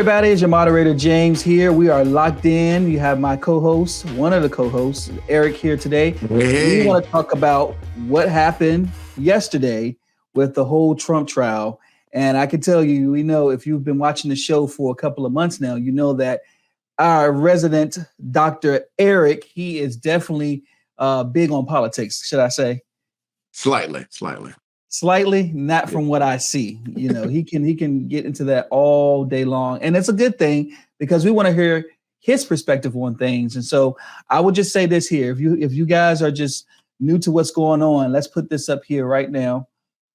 everybody. It's your moderator, James, here. We are locked in. You have my co-host, one of the co-hosts, Eric, here today. We Hey, want to talk about what happened yesterday with the whole Trump trial. And I can tell you, we know if you've been watching the show for a couple of months now, you know that our resident Dr. Eric, he is definitely big on politics, should I say? slightly. Slightly, not Yeah. from what I see. You know, he can get into that all day long, and it's a good thing because we want to hear his perspective on things. And so I would just say this here: if you guys are just new to what's going on, let's put this up here right now.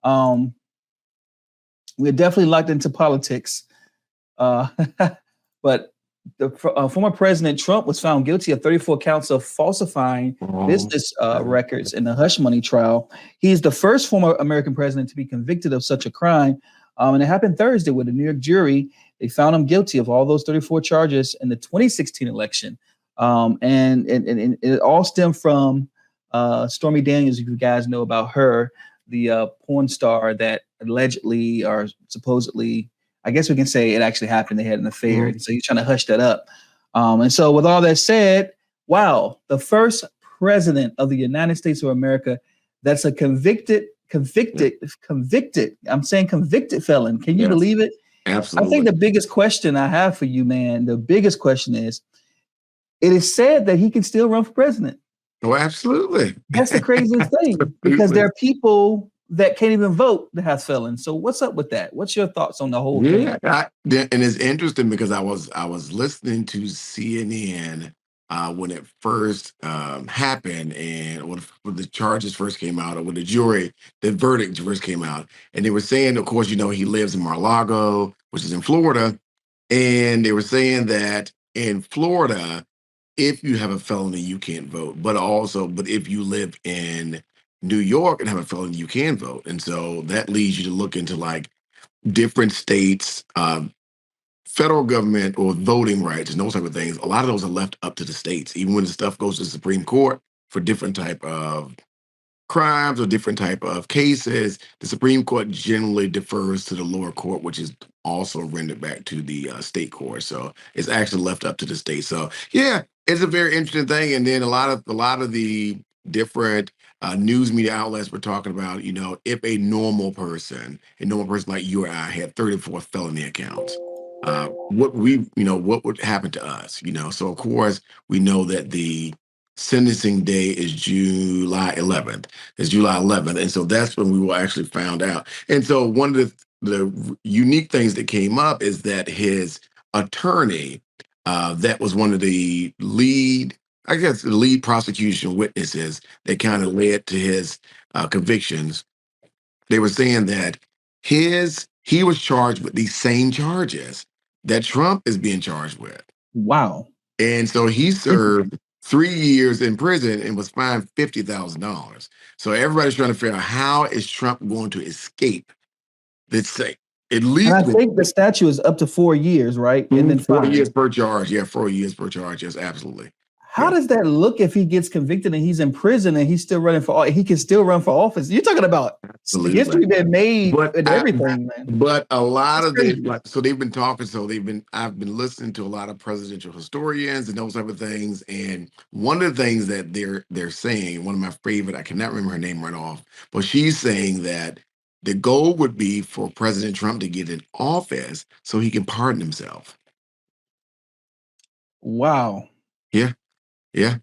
Um, we're definitely locked into politics, uh, but the former President Trump was found guilty of 34 counts of falsifying Oh, business records in the hush money trial. He's the first former American president to be convicted of such a crime. And it happened Thursday with a New York jury. They found him guilty of all those 34 charges in the 2016 election. And it all stemmed from Stormy Daniels, if you guys know about her, the porn star that allegedly or supposedly, I guess we can say it actually happened. They had an affair. mhm. And so he's trying to hush that up. And so with all that said, wow, the first president of the United States of America that's a convicted, I'm saying convicted felon. Can you Yes, believe it? I think absolutely. the biggest question I have for you, man, the biggest question is, it is said that he can still run for president. Oh, absolutely. That's the craziest thing because there Absolutely. are people that can't even vote that have felons. So what's up with that? What's your thoughts on the whole thing? And it's interesting because I was listening to CNN when it first happened, and when the charges first came out, or when the verdict first came out, and they were saying, of course, he lives in Mar-a-Lago, which is in Florida, and they were saying that in Florida, if you have a felony, you can't vote. But if you live in New York and have a felony, you can vote. And so that leads you to look into like different states, federal government or voting rights and those type of things. A lot of those are left up to the states, even when the stuff goes to the Supreme Court for different type of crimes or different type of cases. The Supreme Court generally defers to the lower court, which is also rendered back to the state court. So it's actually left up to the state. So yeah, it's a very interesting thing. And then a lot of the different news media outlets were talking about, if a normal person like you or I had 34 felony accounts, what would happen to us? So of course we know that the sentencing day is July 11th. It's July 11th, and so that's when we will actually found out. And so one of the unique things that came up is that his attorney, that was one of the lead, I guess, the lead prosecution witnesses that kind of led to his convictions. They were saying that he was charged with the same charges that Trump is being charged with. Wow. And so he Interesting. served 3 years in prison and was fined $50,000. So everybody's trying to figure out, how is Trump going to escape? Let's say at And I least think the statute is up to 4 years, right? And then 4 years fine. per charge. Yeah, 4 years per charge. Yes, absolutely. How Yeah, does that look if he gets convicted and he's in prison and he's still running for he can still run for office? You're talking about absolutely. history been made But and I, everything, man. but a lot That's of the, crazy. like, so they've been talking. So I've been listening to a lot of presidential historians and those type of things. And one of the things that they're saying, one of my favorite, I cannot remember her name right off, but she's saying that the goal would be for President Trump to get in office so he can pardon himself. Wow. Yeah, yeah.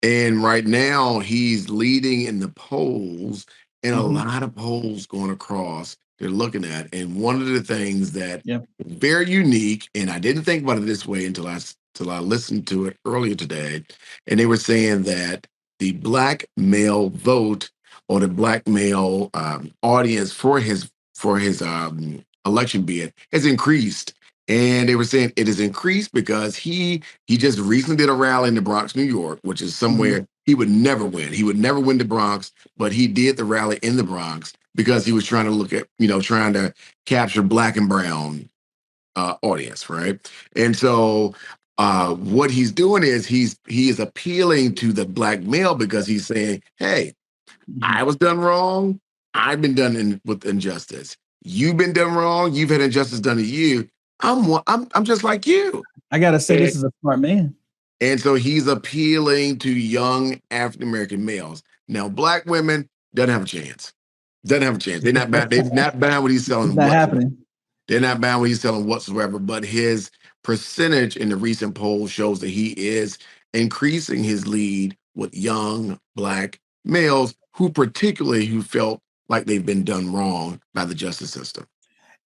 And right now, he's leading in the polls, and a Hmm. lot of polls going across they're looking at. And one of the things that Yeah. very unique, and I didn't think about it this way until I listened to it earlier today, and they were saying that the black male vote, or the black male audience for his election bid has increased. And they were saying it has increased because he just recently did a rally in the Bronx, New York, which is Hmm. somewhere he would never win. He would never win the Bronx, but he did the rally in the Bronx because he was trying to trying to capture black and brown audience, right? And so what he's doing is he is appealing to the black male because he's saying, "Hey, Hmm. I was done wrong. I've been done with injustice. You've been done wrong. You've had injustice done to you. I'm just like you. I gotta say, And, this is a smart man. and so he's appealing to young African American males. Now, black women doesn't have a chance. Doesn't have a chance. They're not buying what he's It's selling not whatsoever. happening. They're not buying what he's selling whatsoever. But his percentage in the recent poll shows that he is increasing his lead with young black males who felt like they've been done wrong by the justice system.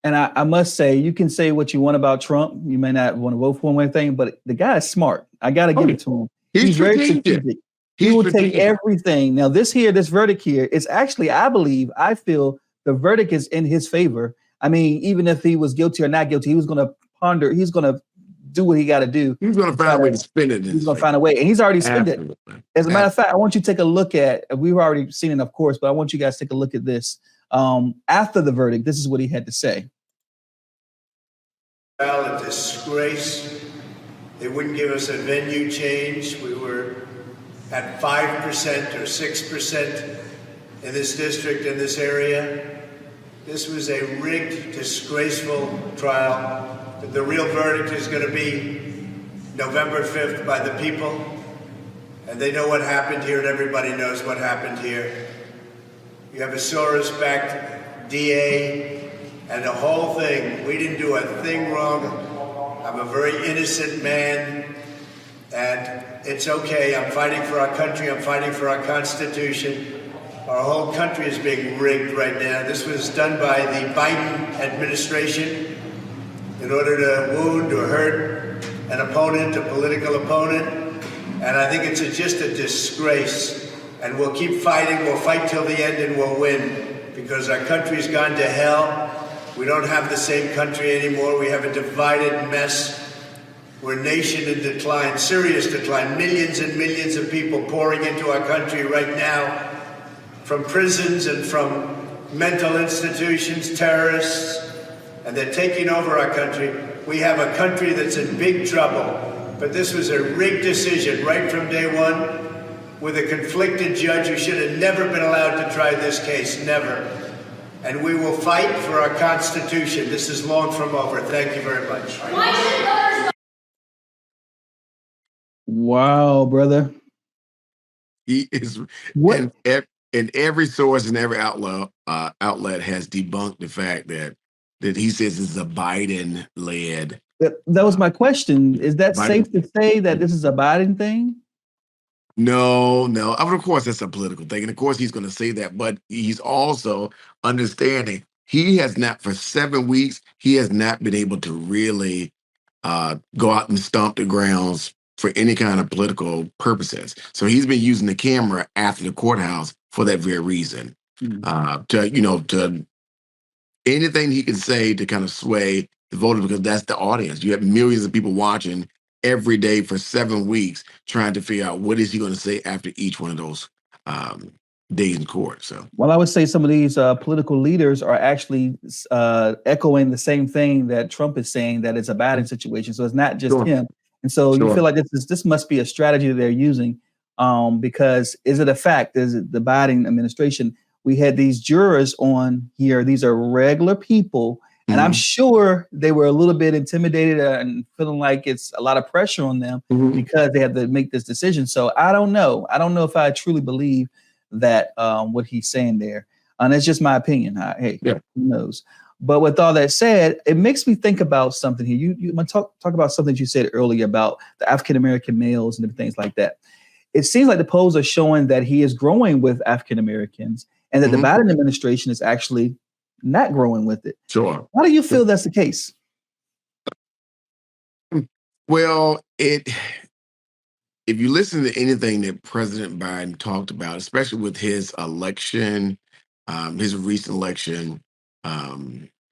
And I must say, you can say what you want about Trump. You may not want to vote for him or anything, but the guy is smart. I got to Oh, give yeah. it to him. He's He's very strategic. strategic. He He's will take strategic. everything. Now, this verdict here is actually, I feel the verdict is in his favor. I mean, even if he was guilty or not guilty, he was going to ponder, he's going to do what he got to do. He's going to find a way to spin it in He's his going to favor. find a way. And he's already spent it. Absolutely. As a matter of fact, I want you to take a look at, we've already seen it, of course, but I want you guys to take a look at this. After the verdict, this is what he had to say. A disgrace. They wouldn't give us a venue change. We were at 5% or 6% in this district, in this area. This was a rigged, disgraceful trial. But the real verdict is going to be November 5th by the people. And they know what happened here, and everybody knows what happened here. You have a Soros-backed DA and the whole thing. We didn't do a thing wrong. I'm a very innocent man, and it's okay. I'm fighting for our country. I'm fighting for our Constitution. Our whole country is being rigged right now. This was done by the Biden administration in order to wound or hurt an opponent, a political opponent. And I think it's just a disgrace. And we'll keep fighting. We'll fight till the end, and we'll win, because our country's gone to hell. We don't have the same country anymore. We have a divided mess. We're a nation in decline, serious decline. Millions and millions of people pouring into our country right now from prisons and from mental institutions, terrorists, and they're taking over our country. We have a country that's in big trouble. But this was a rigged decision right from day one, with a conflicted judge who should have never been allowed to try this case, never. And we will fight for our Constitution. This is long from over. Thank you very much. Wow, brother. He is, What? and every source and every outlet has debunked the fact that he says this is a Biden-led. That was my question. Is that Biden. safe to say that this is a Biden thing? No. Of course, that's a political thing. And of course, he's going to say that. But he's also understanding he has not, for 7 weeks, he has not been able to really go out and stomp the grounds for any kind of political purposes. So he's been using the camera after the courthouse for that very reason. To anything he can say to kind of sway the voters, because that's the audience. You have millions of people watching every day for 7 weeks, trying to figure out what is he going to say after each one of those days in court. So, well, I would say some of these political leaders are actually echoing the same thing that Trump is saying, that it's a Biden situation. So it's not just him. And so you feel like this must be a strategy that they're using, because is it a fact? Is it the Biden administration? We had these jurors on here. These are regular people. And I'm sure they were a little bit intimidated and feeling like it's a lot of pressure on them because they had to make this decision. So I don't know. I don't know if I truly believe that what he's saying there. And it's just my opinion. Who knows? But with all that said, it makes me think about something here. You talk about something that you said earlier about the African-American males and things like that. It seems like the polls are showing that he is growing with African-Americans and that the Biden administration is actually not growing with it. Sure. Why do you feel that's the case? Well, if you listen to anything that President Biden talked about, especially with his election, his recent election,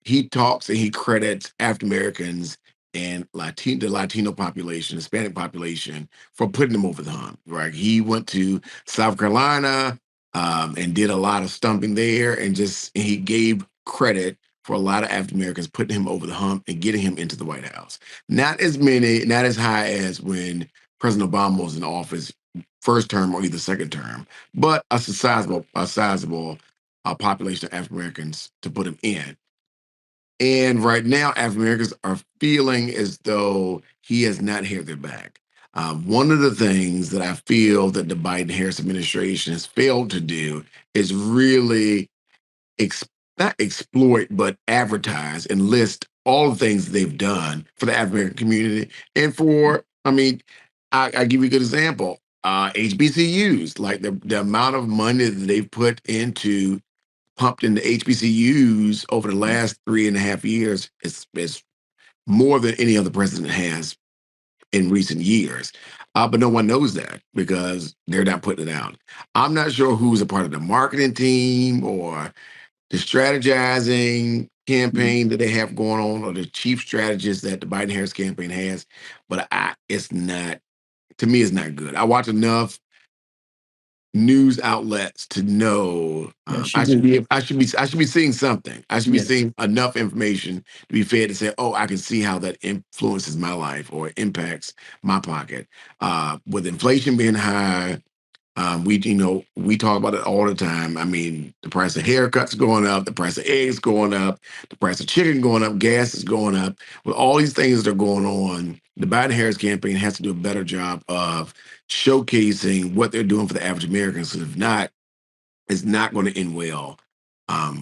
he talks and he credits African Americans and the Latino population, Hispanic population, for putting them over the hump. Right? He went to South Carolina and did a lot of stumping there, and he gave credit for a lot of African Americans putting him over the hump and getting him into the White House. Not as many, not as high as when President Obama was in office, first term or either second term, but a sizable population of African Americans to put him in. And right now, African Americans are feeling as though he has not had their back. One of the things that I feel that the Biden Harris administration has failed to do is really ex- not exploit, but advertise and list all the things they've done for the African American community. And for, I mean, I give you a good example. HBCUs, like the amount of money that they've pumped into HBCUs over the last 3.5 years is more than any other president has in recent years. But no one knows that because they're not putting it out. I'm not sure who's a part of the marketing team or the strategizing Mhm. campaign that they have going on, or the chief strategist that the Biden Harris campaign has. But it's not, to me, it's not good. I watch enough news outlets to know Yes, you do. I should be seeing something. I should be Yes. seeing enough information to be fed to say, oh, I can see how that influences my life or impacts my pocket. With inflation being high, we talk about it all the time. I mean, the price of haircuts going up, the price of eggs going up, the price of chicken going up, gas is going up. With all these things that are going on, the Biden-Harris campaign has to do a better job of showcasing what they're doing for the average Americans. 'Cause if not, it's not going to end well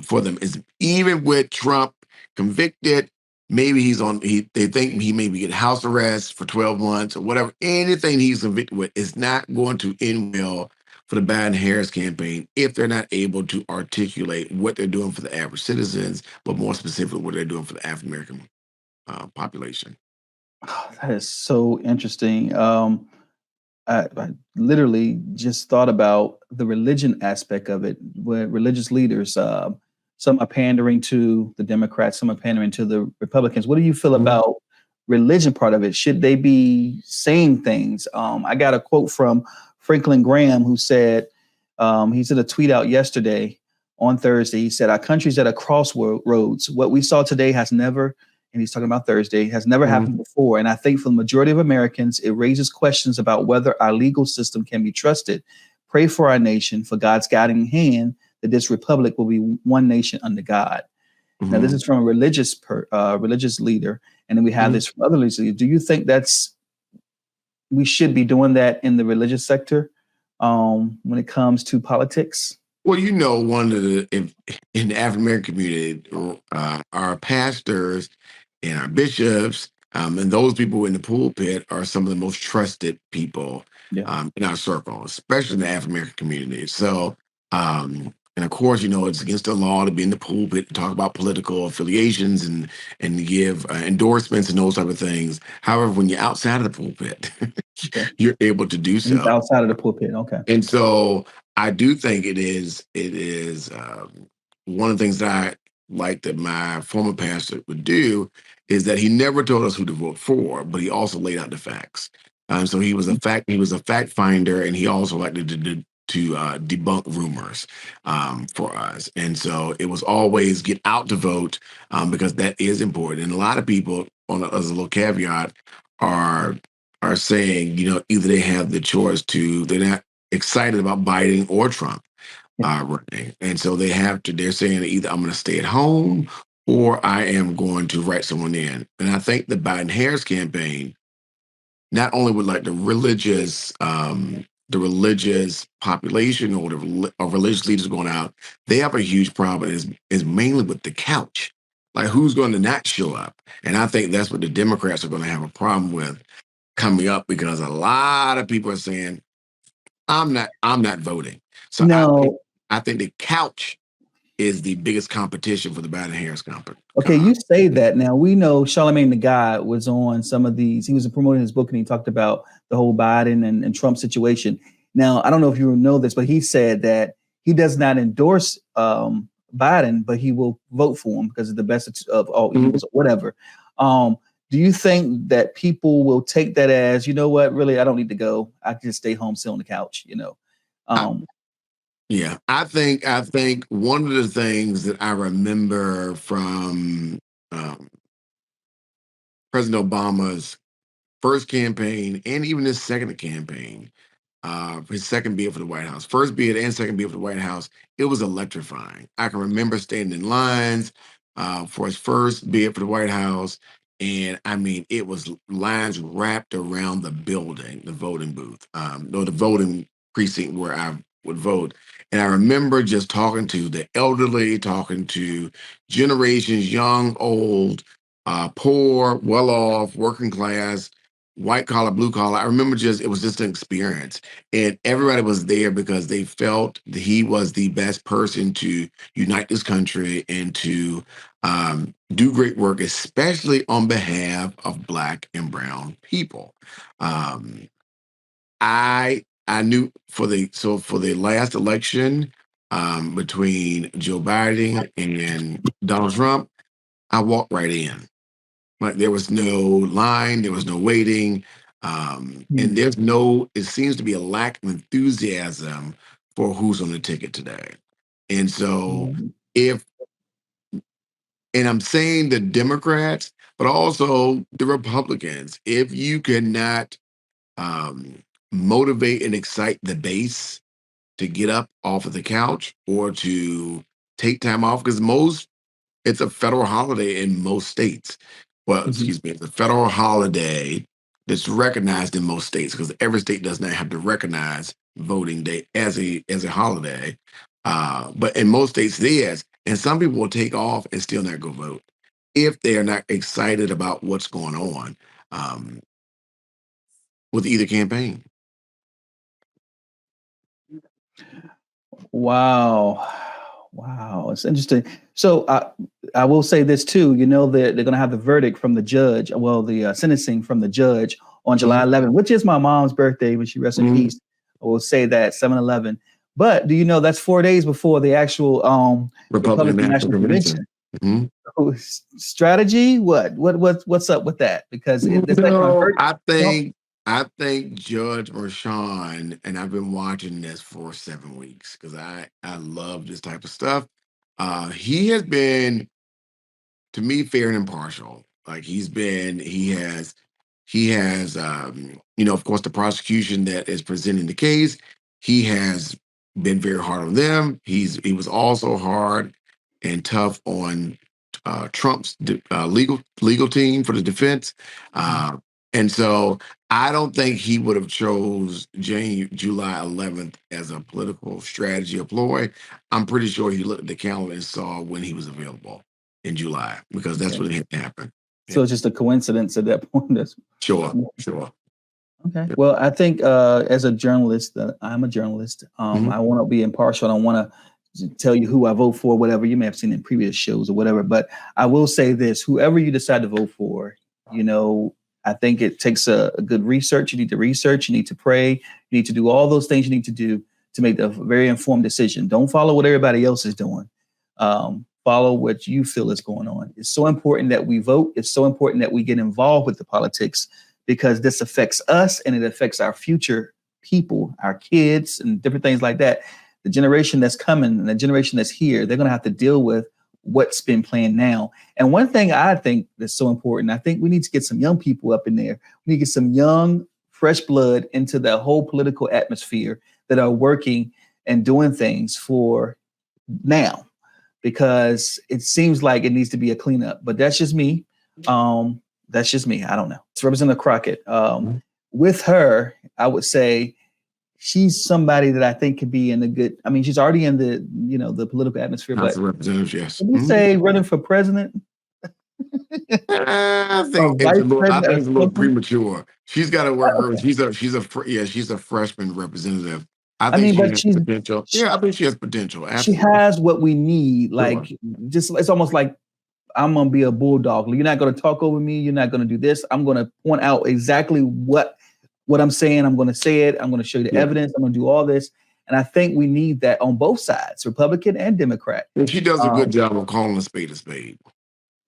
for them. It's even with Trump convicted. Maybe they think he maybe get house arrest for 12 months or whatever. Anything he's convicted with is not going to end well for the Biden Harris campaign if they're not able to articulate what they're doing for the average citizens, but more specifically, what they're doing for the African American population. That is so interesting. I literally just thought about the religion aspect of it, where religious leaders, some are pandering to the Democrats, some are pandering to the Republicans. What do you feel Mhm. about religion part of it? Should they be saying things? I got a quote from Franklin Graham who said, he sent a tweet out yesterday on Thursday. He said, our country's at a crossroads. What we saw today has never, and he's talking about Thursday, has never Mhm. happened before. And I think for the majority of Americans, it raises questions about whether our legal system can be trusted. Pray for our nation, for God's guiding hand, that this republic will be one nation under God. Now, this Mhm. is from a religious leader, and then we have Mhm. this from other religious leaders. Do you think that's we should be doing that in the religious sector when it comes to politics? Well, one of in the African American community, our pastors and our bishops, and those people in the pulpit are some of the most trusted people Yeah. in our circle, especially in the African American community. So, and of course, it's against the law to be in the pulpit and talk about political affiliations and give endorsements and those type of things. However, when you're outside of the pulpit, Okay. you're able to do He's so. outside of the pulpit. Okay. And so I do think it is one of the things that I like that my former pastor would do is that he never told us who to vote for, but he also laid out the facts. So he was a fact finder, and he also liked to debunk rumors for us. And so it was always get out to vote because that is important. And a lot of people, as a little caveat, are are saying, either they have the choice they're not excited about Biden or Trump Yeah. running. And so they're saying either I'm going to stay at home or I am going to write someone in. And I think the Biden Harris campaign, not only with like the religious population or or religious leaders going out, they have a huge problem is mainly with the couch. Like who's going to not show up? And I think that's what the Democrats are going to have a problem with coming up because a lot of people are saying I'm not voting. So Now, I think the couch is the biggest competition for the Biden Harris company. okay, you say that. Now we know Charlemagne the God was on some of these. He was promoting his book and he talked about the whole Biden and Trump situation. Now, I don't know if you know this, but he said that he does not endorse Biden, but he will vote for him because of the best of all Mhm. evils, or whatever. Um, do you think that people will take that as, you know what, really, I don't need to go. I can just stay home, sit on the couch, I- Um, yeah, I think one of the things that I remember from um, President Obama's first campaign and even his second campaign, his second bid for the White House, first bid and second bid for the White House, it was electrifying. I can remember standing in lines, for his first bid for the White House. And I mean, it was lines wrapped around the building, the voting booth, no, the voting precinct where I would vote. And I remember just talking to the elderly, talking to generations, young, old, poor, well off, working class, white collar, blue collar. I remember it was just an experience. And everybody was there because they felt that he was the best person to unite this country and to do great work, especially on behalf of Black and Brown people. Um, I knew for the last election between Joe Biden and Donald Trump, I walked right in. Like there was no line, there was no waiting, and Hmm. it seems to be a lack of enthusiasm for who's on the ticket today. And so Hmm. if and I'm saying the Democrats, but also the Republicans. If you cannot um, motivate and excite the base to get up off of the couch or to take time off, because it's a federal holiday in most states. Well, Hmm. excuse me, it's a federal holiday that's recognized in most states because every state does not have to recognize voting day as a holiday. But in most states, it is. And some people will take off and still not go vote if they are not excited about what's going on um, with either campaign. Wow. Wow. It's interesting. So I will say this too. You know that they're going to have the verdict from the judge. Well, the sentencing from the judge on July Mhm, 11th, which is my mom's birthday when she rests in mhm. peace. I will say that 7/11. But do you know that's 4 days before the actual Republican Republican National National Convention. Convention? Mhm. Oh, strategy? What's up with that? Because it's not going to No, hurt. No. I think Judge Rashawn, and I've been watching this for 7 weeks because I love this type of stuff. He has been, to me, fair and impartial. Like of course, the prosecution that is presenting the case, he has been very hard on them. He was also hard and tough on Trump's legal team for the defense. Mhm. And so I don't think he would have chose July 11th as a political strategy or ploy. I'm pretty sure he looked at the calendar and saw when he was available in July because that's Okay. when it had to happen. So Yeah. it's just a coincidence at that point. Sure, sure. Okay. Yeah. Well, I think as a journalist, I'm a journalist. Mhm. I want to be impartial. I don't want to tell you who I vote for, whatever. You may have seen in previous shows or whatever. But I will say this: whoever you decide to vote for, you know, I think it takes a good research. You need to research. You need to pray. You need to do all those things you need to do to make a very informed decision. Don't follow what everybody else is doing. Follow what you feel is going on. It's so important that we vote. It's so important that we get involved with the politics because this affects us and it affects our future people, our kids, and different things like that. The generation that's coming and the generation that's here, they're going to have to deal with what's been planned now. And one thing I think that's so important, I think we need to get some young people up in there. We need to get some young, fresh blood into the whole political atmosphere that are working and doing things for now, because it seems like it needs to be a cleanup. But that's just me. That's just me. I don't know. It's Representative Crockett. Mhm. With her, I would say she's somebody that I think could be in a good. I mean, she's already in the political atmosphere. House But of Representatives, yes. can we Mhm. say running for president or vice I president think or it's a little something? premature. She's got to work her. Okay. She's a freshman representative. I I think mean, she but has potential. Yeah, I think she has potential. she Absolutely. has what we need. Sure. Like, just it's almost like I'm gonna be a bulldog. You're not gonna talk over me. You're not gonna do this. I'm gonna point out exactly what I'm saying. I'm gonna say it. I'm gonna show you the Yeah. evidence. I'm gonna do all this. And I think we need that on both sides, Republican and Democrat. And she does a good Um, job of calling a spade a spade.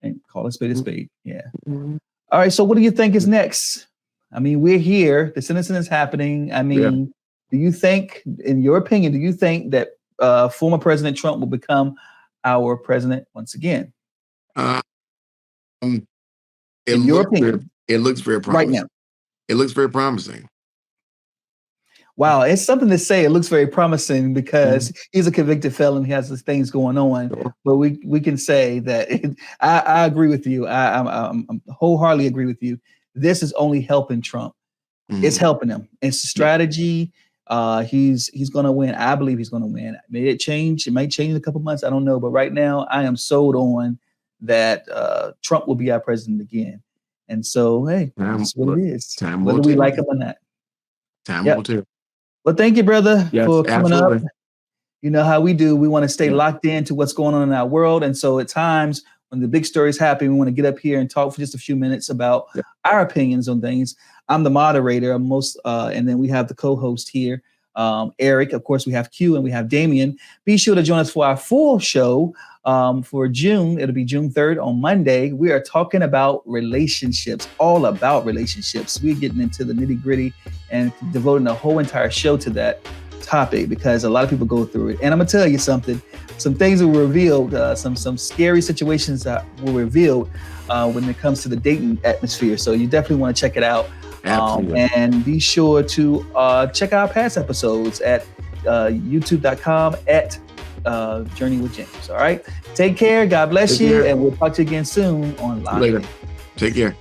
and call a spade a spade. Yeah. Mhm. All right. So what do you think is next? I mean, we're here. The sentencing is happening. I Yeah. mean, do you think, in your opinion, do you think that former President Trump will become our president once again? Um, In your opinion, it looks very right now. promising. It looks very promising. Wow, it's something to say. It looks very promising because he's a convicted felon. He has these things going on, but we can say that I agree with you. I'm wholeheartedly agree with you. This is only helping Trump. It's helping him. It's a strategy. He's going to win. I believe he's going to win. May it change? It might change in a couple months. I don't know. But right now, I am sold on that Trump will be our president again. And so, hey, that's what it is. Whether we like him or not. Time will tell. Well, thank you, brother, for coming up. You know how we do. We want to stay locked into what's going on in our world. And so at times when the big stories happen, we want to get up here and talk for just a few minutes about our opinions on things. I'm the moderator. And then we have the co-host here, Eric. Of course, we have Q and we have Damien. Be sure to join us for our full show for June. It'll be June 3rd on Monday. We are talking about relationships, all about relationships. We're getting into the nitty gritty and devoting a whole entire show to that topic because a lot of people go through it. And I'm going to tell you something. Some things were revealed, some scary situations that were revealed when it comes to the dating atmosphere. So you definitely want to check it out. And be sure to check our past episodes at youtube.com at Journey with James. All right. Take care. God bless you. And we'll talk to you again soon on Live. Later. Take care.